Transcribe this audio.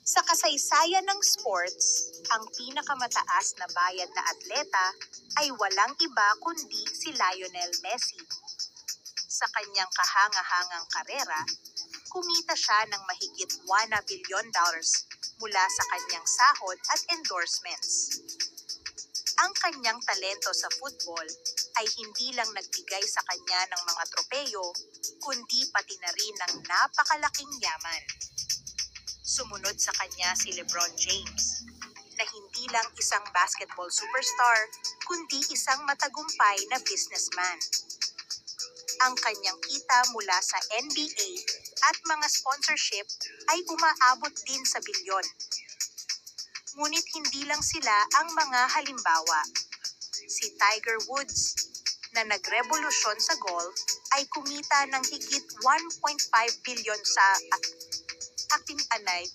Sa kasaysayan ng sports, ang pinakamataas na bayad na atleta ay walang iba kundi si Lionel Messi. Sa kanyang kahanga-hangang karera, kumita siya ng mahigit $1 billion mula sa kanyang sahod at endorsements. Ang kanyang talento sa football ay hindi lang nagbigay sa kanya ng mga tropeyo, kundi pati na rin ng napakalaking yaman. Sumunod sa kanya si LeBron James, na hindi lang isang basketball superstar, kundi isang matagumpay na businessman. Ang kanyang kita mula sa NBA at mga sponsorship ay umaabot din sa bilyon. Ngunit hindi lang sila ang mga halimbawa. Si Tiger Woods, na nagrevolusyon sa golf, ay kumita ng higit 1.5 bilyon sa ating anay